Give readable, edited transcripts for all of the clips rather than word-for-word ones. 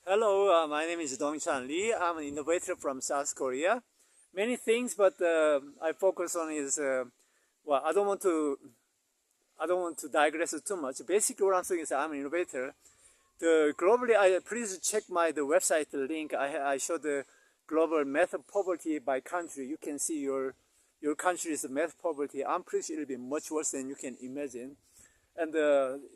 Hello, my name is Dongchan Lee. I'm an innovator from South Korea. Many things, but I focus on is well, I don't want to digress too much. Basically, what I'm saying is I'm an innovator. The globally, please check the website link. I show the global math poverty by country. You can see your country's math poverty. I'm pretty sure it'll be much worse than you can imagine. And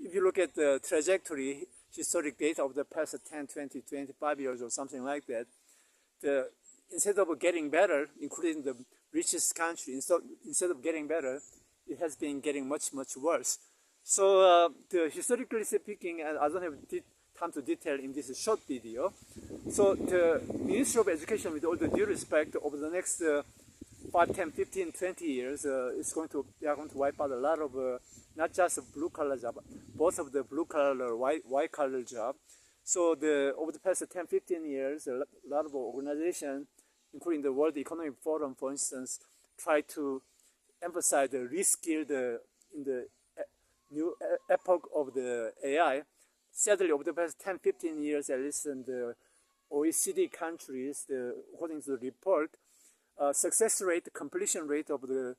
if you look at the trajectory, historic data of the past 10, 20, 25 years or something like that, the, instead of getting better, including the richest country, instead of getting better, it has been getting much, much worse. So historically speaking, I don't have time to detail in this short video. So the Ministry of Education, with all the due respect, over the next 5, 10, 15, 20 years, they are going to wipe out a lot of not just blue collar job, both of the blue collar, white collar job. So over the past 10, 15 years, a lot of organizations, including the World Economic Forum, for instance, try to emphasize the reskilled in the new epoch of the AI. Sadly, over the past 10, 15 years, at least in the OECD countries, according to the report, success rate, completion rate of the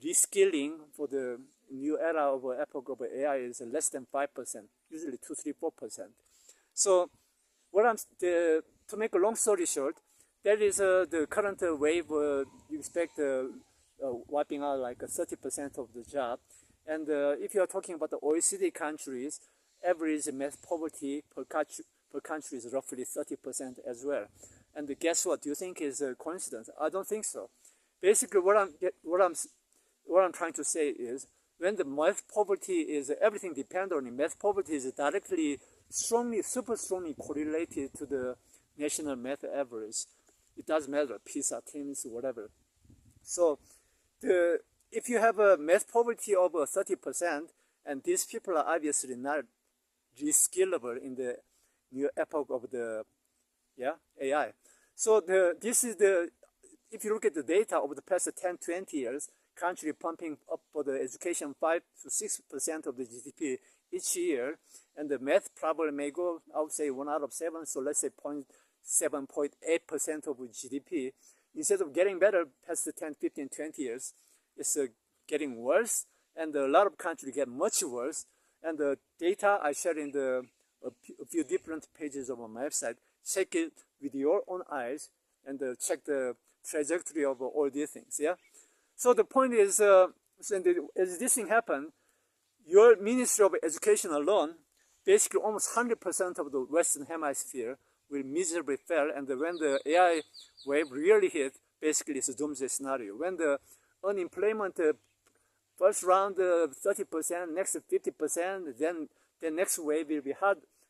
reskilling for the new era of epoch of AI is less than 5%, usually 2, 3, 4%. So to make a long story short, that is the current wave. You expect wiping out like 30% of the job. And if you are talking about the OECD countries, average math poverty per country is roughly 30% as well. And guess what? Do you think is a coincidence? I don't think so. Basically, what I'm trying to say is, when the math poverty is everything depends on it, math poverty is directly, super strongly correlated to the national math average. It doesn't matter, PISA, TIMSS, whatever. So, if you have a math poverty of 30%, and these people are obviously not reskillable in the new epoch of the AI. So if you look at the data over the past 10, 20 years, country pumping up for the education 5 to 6% of the GDP each year, and the math probably may go, I would say 1 out of 7, so let's say 7.8% of GDP. Instead of getting better past the 10, 15, 20 years, it's getting worse, and a lot of countries get much worse. And the data I shared in a few different pages of my website, check it with your own eyes and check the trajectory of all these things. Yeah. So the point is, as this thing happened, your Ministry of Education alone, basically almost 100% of the Western Hemisphere will miserably fail. And when the AI wave really hit, basically it's a doomsday scenario. When the unemployment first round 30%, next 50%, then the next wave will be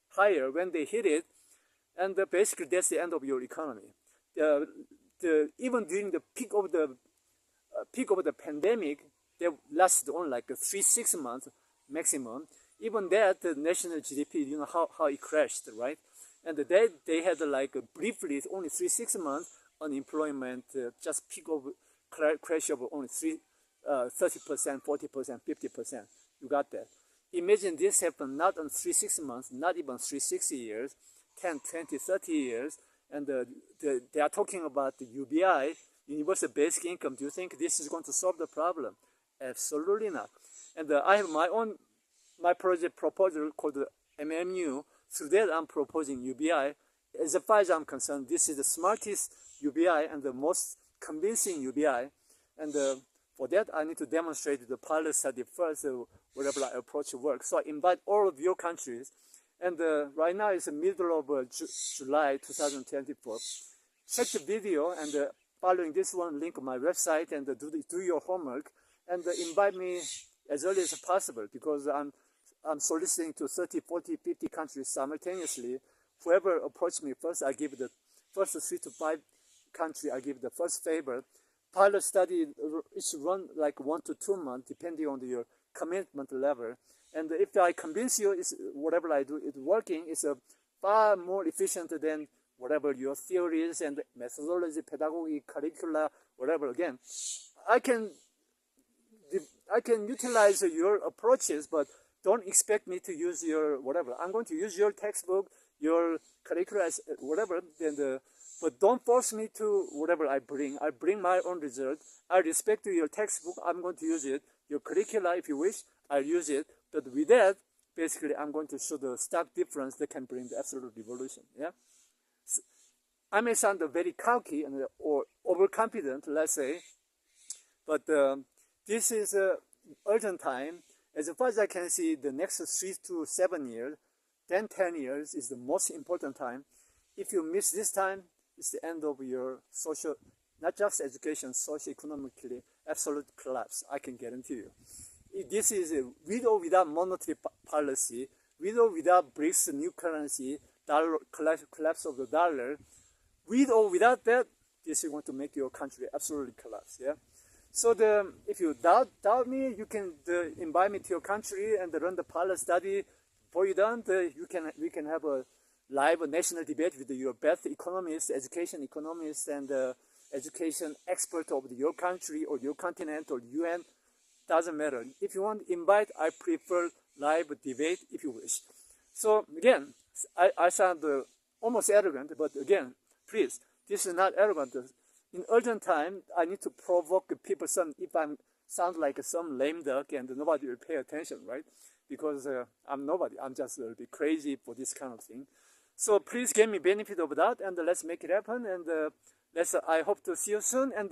higher when they hit it, and basically that's the end of your economy. Even during the peak of the pandemic, they lasted only like 3-6 months maximum. Even that, the national GDP, you know how it crashed, right? And they had like briefly only 3-6 months unemployment, just peak of crash of only 30%, 40%, 50%. You got that. Imagine this happened not on 3-6 months, not even 3-6 years, 10, 20, 30 years, and they are talking about the UBI, universal basic income. Do you think this is going to solve the problem? Absolutely not. And I have my project proposal called the MMU. Through that, I'm proposing UBI. As far as I'm concerned, this is the smartest UBI and the most convincing UBI. And for that, I need to demonstrate the pilot study first, whatever approach works. So I invite all of your countries. And right now it's the middle of July 2024. Check the video and following this one, link my website and do your homework. And invite me as early as possible, because I'm soliciting to 30, 40, 50 countries simultaneously. Whoever approach me first, I give the first 3 to 5 countries, I give the first favor. Pilot study is run like 1 to 2 months, depending on your commitment level. And if I convince you, whatever I do is working, it's far more efficient than whatever your theories and methodology, pedagogy, curricula, whatever. Again, I can utilize your approaches, but don't expect me to use your whatever. I'm going to use your textbook, your curriculum as whatever, then but don't force me to whatever I bring. I bring my own result. I respect your textbook. I'm going to use it. Your curricula, if you wish, I'll use it. But with that, basically, I'm going to show the stark difference that can bring the absolute revolution. Yeah. I may sound very cocky or overconfident, let's say, but this is an urgent time. As far as I can see, the next 3 to 7 years, then 10 years is the most important time. If you miss this time, it's the end of your social, not just education, socio-economically, absolute collapse, I can guarantee you. This is with or without monetary policy, with or without BRICS new currency, dollar collapse of the dollar, with or without that, this is going to make your country absolutely collapse. Yeah. So if you doubt me, you can invite me to your country and run the pilot study. Before you're done, we can have a live national debate with your best economists, education economists, and education expert of your country or your continent or UN. Doesn't matter. If you want invite, I prefer live debate if you wish. So again, I sound almost arrogant, but again, please, this is not arrogant. In urgent time, I need to provoke people if I sound like some lame duck and nobody will pay attention, right? Because I'm nobody. I'm just a little bit crazy for this kind of thing. So please give me benefit of that and let's make it happen. And I hope to see you soon. And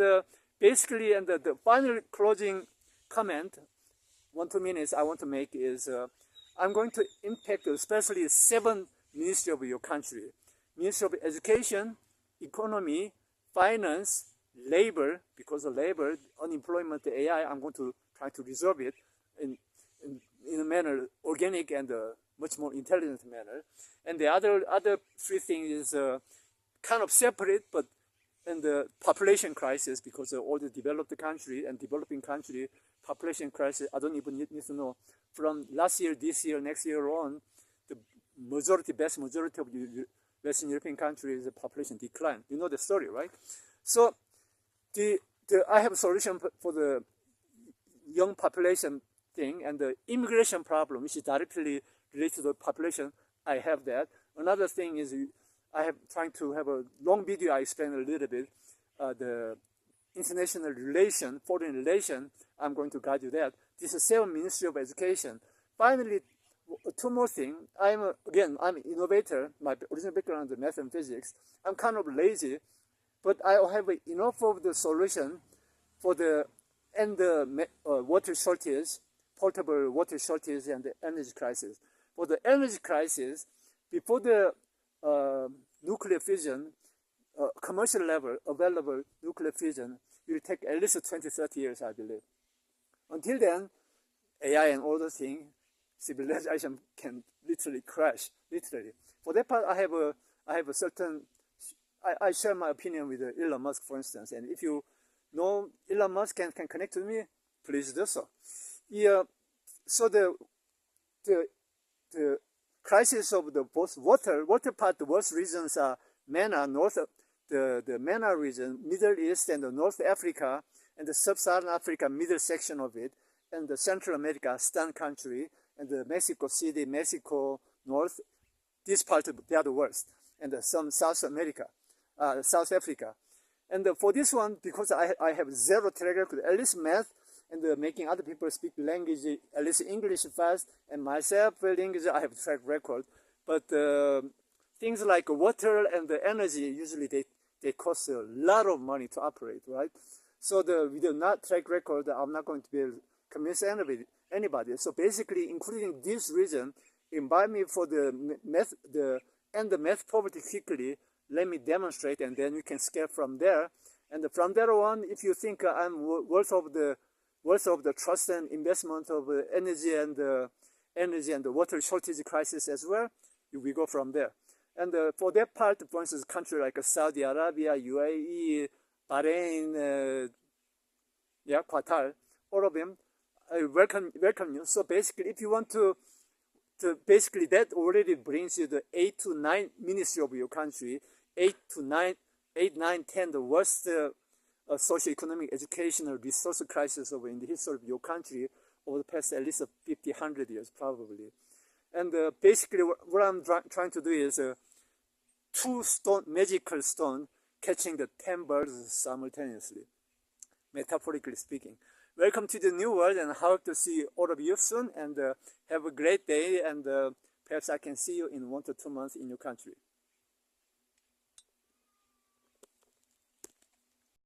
basically, and the final closing comment, 1-2 minutes I want to make is I'm going to impact especially 7 ministries of your country. Ministry of Education, Economy, Finance, Labor, because of labor, unemployment, AI, I'm going to try to resolve it in a manner, organic and much more intelligent manner. And the other 3 things is kind of separate, but in the population crisis, because of all the developed country and developing country, population crisis, I don't even need to know. From last year, this year, next year on, the vast majority of Western European countries, the population decline. You know the story, right? So I have a solution for the young population thing and the immigration problem, which is directly related to the population. I have that. Another thing is I have trying to have a long video. I explain a little bit the international relation, foreign relation. I'm going to guide you that. This is 7 Ministry of Education. Finally, 2 more things. I'm an innovator. My original background is math and physics. I'm kind of lazy, but I have enough of the solution for the water shortage, portable water shortage, and the energy crisis. For the energy crisis, before the nuclear fission, commercial level available nuclear fission will take at least 20-30 years, I believe. Until then, AI and all those things, civilization can literally crash, literally. For that part, I have a certain, I share my opinion with Elon Musk, for instance. And if you know Elon Musk can connect to me, please do so. Yeah, so the crisis of the both water part, the worst regions are MENA, the MENA region, Middle East and the North Africa, and the Sub-Saharan Africa, middle section of it, and the Central America, Stan country, and the Mexico City, Mexico North, this part, they are the worst, and some South America, South Africa. And for this one, because I have 0 track record, at least math, and making other people speak language, at least English fast, and myself, English, I have track record. But things like water and the energy, usually they cost a lot of money to operate, right? So with the not track record, I'm not going to be able to convince anybody. So basically, including this region, invite me for the math poverty quickly. Let me demonstrate, and then you can scale from there. And from there on, if you think I'm worth of the trust and investment of energy and the water shortage crisis as well, we go from there. And for that part, for instance, country like Saudi Arabia, UAE, Bahrain, Qatar, all of them, I welcome you. So basically, if you want to basically that already brings you the 8 to 9 ministry of your country, 8, 9, 10, the worst socio-economic, educational, resource crisis in the history of your country over the past at least 50, 100 years, probably. And basically what I'm trying to do is two magical stone catching the 10 birds simultaneously, metaphorically speaking. Welcome to the new world, and I hope to see all of you soon, and have a great day, and perhaps I can see you in 1 to 2 months in your country.